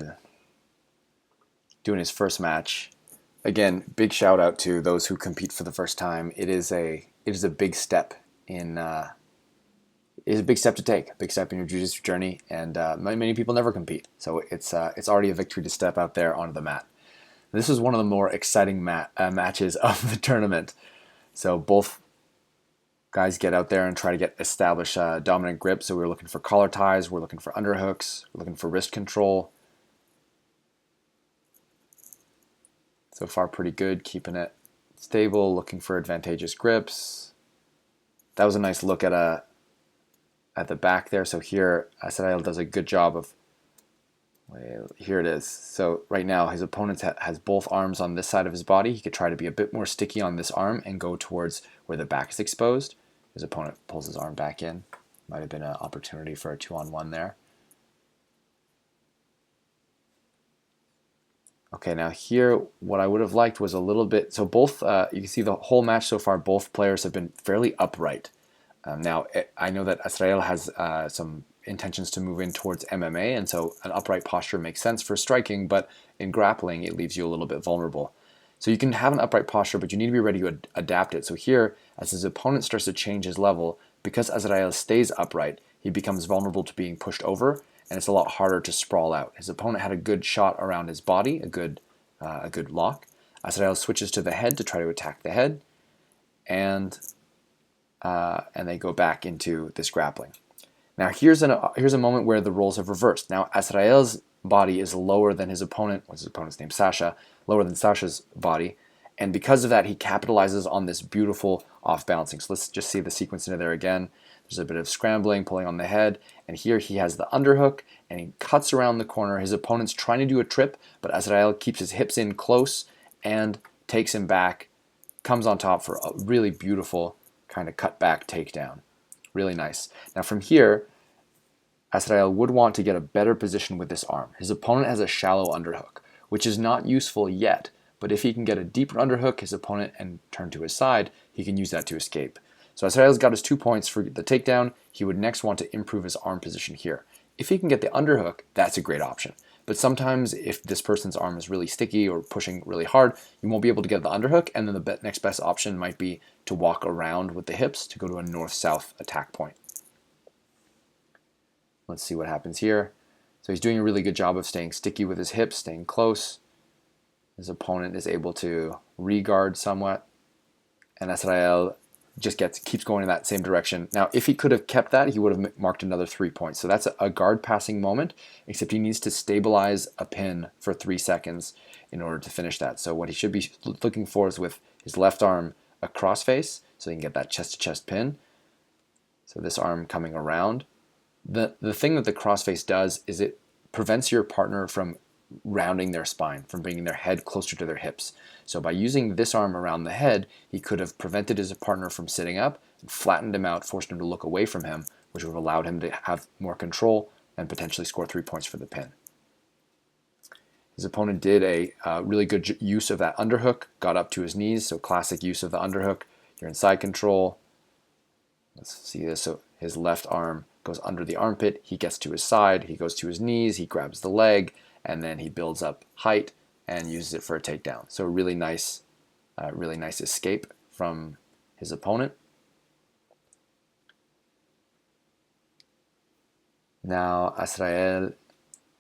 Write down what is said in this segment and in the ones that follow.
Azrael doing his first match. Again, big shout out to those who compete for the first time. It is a big step in it is a big step to take, a big step in your jiu-jitsu journey, and many people never compete. So it's already a victory to step out there onto the mat. This is one of the more exciting matches of the tournament. So both guys get out there and try to establish dominant grip. So we're looking for collar ties, we're looking for underhooks, we're looking for wrist control. So far pretty good, keeping it stable, looking for advantageous grips. That was a nice look at the back there. So here Azrael does a good job of, here it is. So right now his opponent has both arms on this side of his body. He could try to be a bit more sticky on this arm and go towards where the back is exposed. His opponent pulls his arm back in. Might have been an opportunity for a 2-on-1 there. Okay, now here, what I would have liked was a little bit, so both, you can see the whole match so far, both players have been fairly upright. Now, I know that Azrael has some intentions to move in towards MMA, and so an upright posture makes sense for striking, but in grappling, it leaves you a little bit vulnerable. So you can have an upright posture, but you need to be ready to adapt it. So here, as his opponent starts to change his level, because Azrael stays upright, he becomes vulnerable to being pushed over, and it's a lot harder to sprawl out. His opponent had a good shot around his body, a good lock. Azrael switches to the head to try to attack the head, and they go back into this grappling. Now here's a moment where the roles have reversed. Now Azrael's body is lower than his opponent. What's his opponent's name? Sasha. Lower than Sasha's body, and because of that, he capitalizes on this beautiful off balancing. So let's just see the sequence into there again. There's a bit of scrambling, pulling on the head, and here he has the underhook, and he cuts around the corner. His opponent's trying to do a trip, but Azrael keeps his hips in close and takes him back, comes on top for a really beautiful kind of cut back takedown. Really nice. Now from here, Azrael would want to get a better position with this arm. His opponent has a shallow underhook, which is not useful yet, but if he can get a deeper underhook his opponent and turn to his side, he can use that to escape. So Azrael's got his 2 points for the takedown. He would next want to improve his arm position here. If he can get the underhook, that's a great option. But sometimes if this person's arm is really sticky or pushing really hard, you won't be able to get the underhook, and then the next best option might be to walk around with the hips to go to a north-south attack point. Let's see what happens here. So he's doing a really good job of staying sticky with his hips, staying close. His opponent is able to re-guard somewhat, and Azrael just keeps going in that same direction. Now, if he could have kept that, he would have marked another 3 points. So that's a guard passing moment, except he needs to stabilize a pin for 3 seconds in order to finish that. So what he should be looking for is with his left arm a crossface, so he can get that chest-to-chest pin. So this arm coming around. The thing that the crossface does is it prevents your partner from rounding their spine, from bringing their head closer to their hips. So by using this arm around the head, he could have prevented his partner from sitting up and flattened him out, forced him to look away from him, which would have allowed him to have more control and potentially score 3 points for the pin. His opponent did a really good use of that underhook, got up to his knees, so classic use of the underhook. You're in side control. Let's see this. So his left arm goes under the armpit, he gets to his side, he goes to his knees, he grabs the leg, and then he builds up height and uses it for a takedown. So really nice escape from his opponent. Now Azrael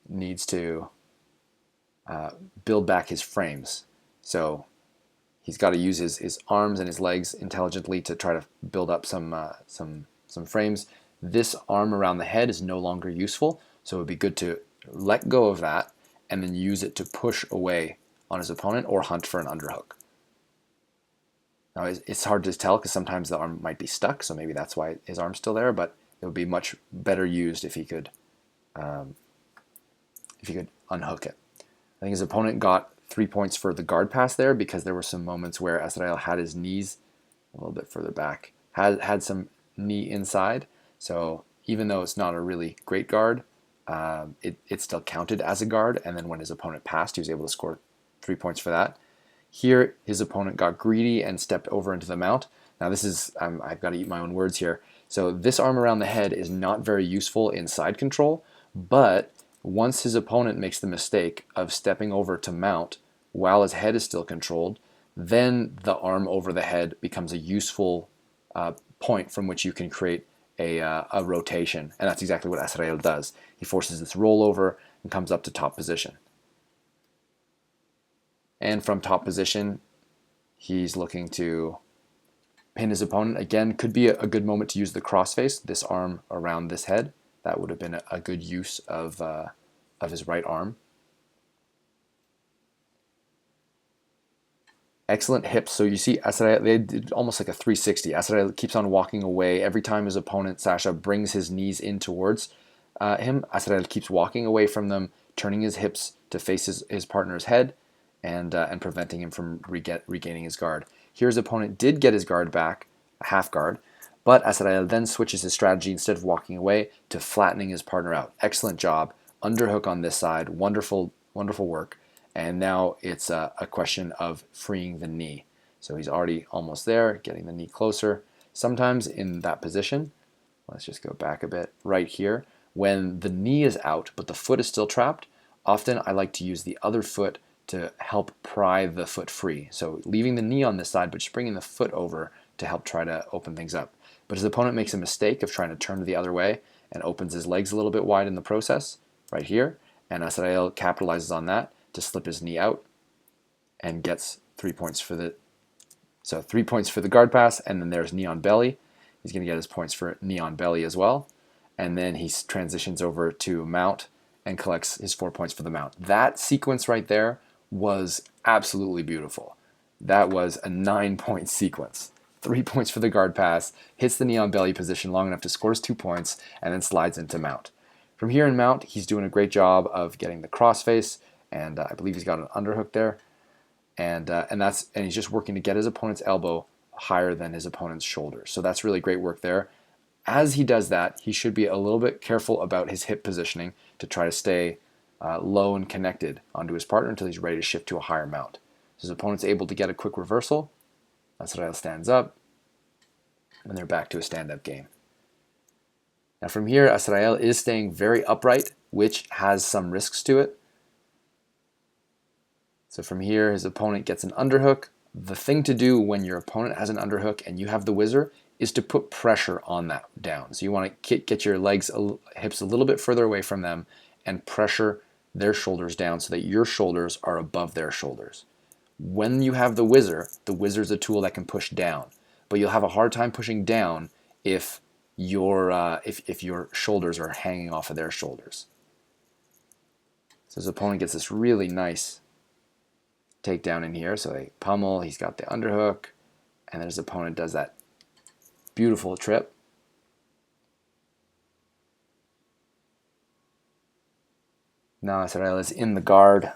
needs to build back his frames. So he's got to use his arms and his legs intelligently to try to build up some frames. This arm around the head is no longer useful, so it would be good to let go of that and then use it to push away on his opponent or hunt for an underhook. Now it's hard to tell because sometimes the arm might be stuck, so maybe that's why his arm's still there, but it would be much better used if he could unhook it. I think his opponent got 3 points for the guard pass there because there were some moments where Azrael had his knees a little bit further back, had some knee inside, so even though it's not a really great guard, it still counted as a guard, and then when his opponent passed, he was able to score 3 points for that. Here, his opponent got greedy and stepped over into the mount. Now this is, I've got to eat my own words here. So this arm around the head is not very useful in side control, but Once his opponent makes the mistake of stepping over to mount while his head is still controlled, then the arm over the head becomes a useful point from which you can create a rotation. And that's exactly what Azrael does. He forces this rollover and comes up to top position. And from top position, he's looking to pin his opponent. Again, could be a good moment to use the crossface, this arm around this head. That would have been a good use of his right arm. Excellent hips. So you see Azrael, they did almost like a 360. Azrael keeps on walking away. Every time his opponent, Sasha, brings his knees in towards him, Azrael keeps walking away from them, turning his hips to face his partner's head and preventing him from regaining his guard. Here his opponent did get his guard back, a half guard, but Azrael then switches his strategy instead of walking away to flattening his partner out. Excellent job. Underhook on this side. Wonderful, wonderful work. And now it's a question of freeing the knee. So he's already almost there, getting the knee closer. Sometimes in that position, let's just go back a bit, right here, when the knee is out but the foot is still trapped, often I like to use the other foot to help pry the foot free. So leaving the knee on this side but just bringing the foot over to help try to open things up. But his opponent makes a mistake of trying to turn the other way and opens his legs a little bit wide in the process, right here, and Azrael capitalizes on that to slip his knee out and gets 3 points for the 3 points for the guard pass, and then there's knee on belly. He's going to get his points for knee on belly as well, and then he transitions over to mount and collects his 4 points for the mount. That sequence right there was absolutely beautiful. That was a 9-point sequence. 3 points for the guard pass, hits the knee on belly position long enough to score his 2 points, and then slides into mount. From here in mount, he's doing a great job of getting the crossface, and I believe he's got an underhook there, and he's just working to get his opponent's elbow higher than his opponent's shoulder. So that's really great work there. As he does that, he should be a little bit careful about his hip positioning to try to stay low and connected onto his partner until he's ready to shift to a higher mount. So his opponent's able to get a quick reversal. Azrael stands up, and they're back to a stand-up game. Now from here, Azrael is staying very upright, which has some risks to it. So from here, his opponent gets an underhook. The thing to do when your opponent has an underhook and you have the whizzer is to put pressure on that down. So you want to get your hips a little bit further away from them and pressure their shoulders down so that your shoulders are above their shoulders. When you have the whizzer is a tool that can push down, but you'll have a hard time pushing down if your shoulders are hanging off of their shoulders. So his opponent gets this really nice takedown in here. So they pummel, he's got the underhook, and then his opponent does that beautiful trip. Now Azrael is in the guard,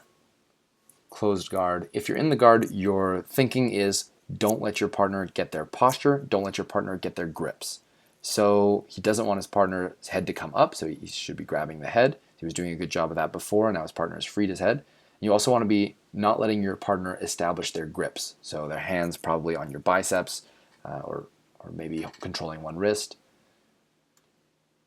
closed guard. If you're in the guard, your thinking is don't let your partner get their posture, don't let your partner get their grips. So he doesn't want his partner's head to come up, so he should be grabbing the head. He was doing a good job of that before, and now his partner has freed his head. You also want to be not letting your partner establish their grips. So their hands probably on your biceps or maybe controlling one wrist.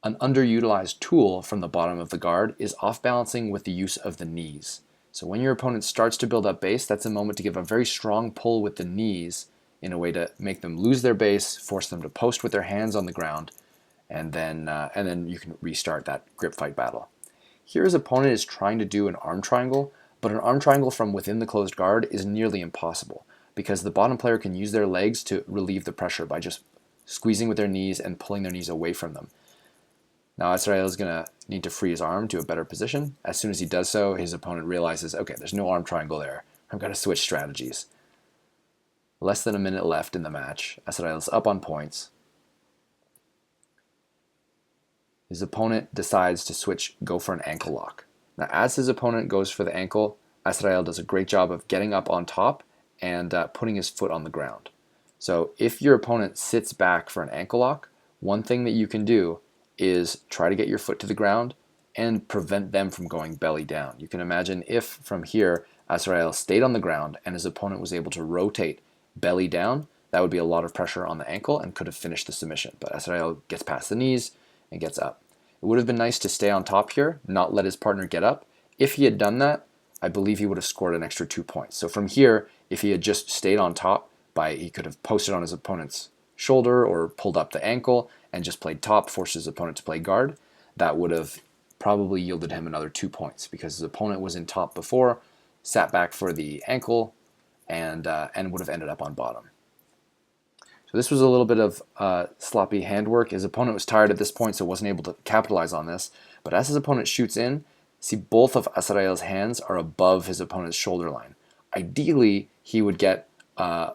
An underutilized tool from the bottom of the guard is off-balancing with the use of the knees. So when your opponent starts to build up base, that's a moment to give a very strong pull with the knees in a way to make them lose their base, force them to post with their hands on the ground, and then you can restart that grip fight battle. Here his opponent is trying to do an arm triangle, but an arm triangle from within the closed guard is nearly impossible because the bottom player can use their legs to relieve the pressure by just squeezing with their knees and pulling their knees away from them. Now Azrael is going to need to free his arm to a better position. As soon as he does so, his opponent realizes, okay, there's no arm triangle there. I've got to switch strategies. Less than a minute left in the match. Azrael is up on points. His opponent decides to go for an ankle lock. Now, as his opponent goes for the ankle, Azrael does a great job of getting up on top and putting his foot on the ground. So if your opponent sits back for an ankle lock, one thing that you can do is try to get your foot to the ground and prevent them from going belly down. You can imagine if from here Azrael stayed on the ground and his opponent was able to rotate belly down, that would be a lot of pressure on the ankle and could have finished the submission. But Azrael gets past the knees and gets up. It would have been nice to stay on top here, not let his partner get up. If he had done that, I believe he would have scored an extra 2 points. So from here, if he had just stayed on top, he could have posted on his opponent's shoulder or pulled up the ankle and just played top, forced his opponent to play guard. That would have probably yielded him another 2 points because his opponent was in top before, sat back for the ankle, and would have ended up on bottom. So this was a little bit of sloppy handwork. His opponent was tired at this point, so wasn't able to capitalize on this. But as his opponent shoots in, see both of Azrael's hands are above his opponent's shoulder line. Ideally, he would get a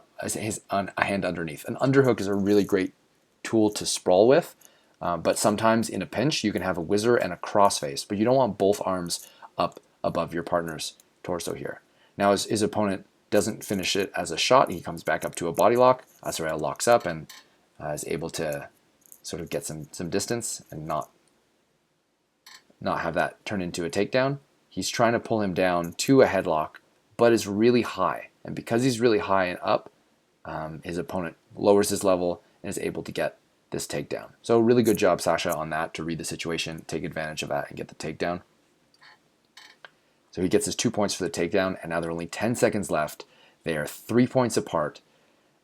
hand underneath. An underhook is a really great tool to sprawl with, but sometimes in a pinch you can have a whizzer and a crossface, but you don't want both arms up above your partner's torso here. Now his opponent doesn't finish it as a shot. He comes back up to a body lock. Azrael locks up and is able to sort of get some distance and not have that turn into a takedown. He's trying to pull him down to a headlock, but is really high. And because he's really high and up, his opponent lowers his level and is able to get this takedown. So really good job, Sasha, on that, to read the situation, take advantage of that, and get the takedown. So he gets his 2 points for the takedown, and now there are only 10 seconds left. They are 3 points apart.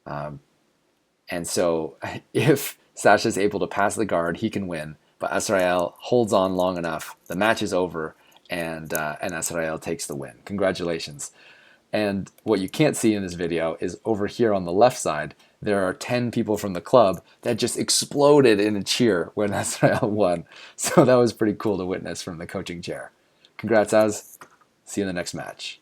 And so if Sasha is able to pass the guard, he can win. But Azrael holds on long enough. The match is over, and Azrael takes the win. Congratulations. And what you can't see in this video is over here on the left side, there are 10 people from the club that just exploded in a cheer when Azrael won. So that was pretty cool to witness from the coaching chair. Congrats, Az. See you in the next match.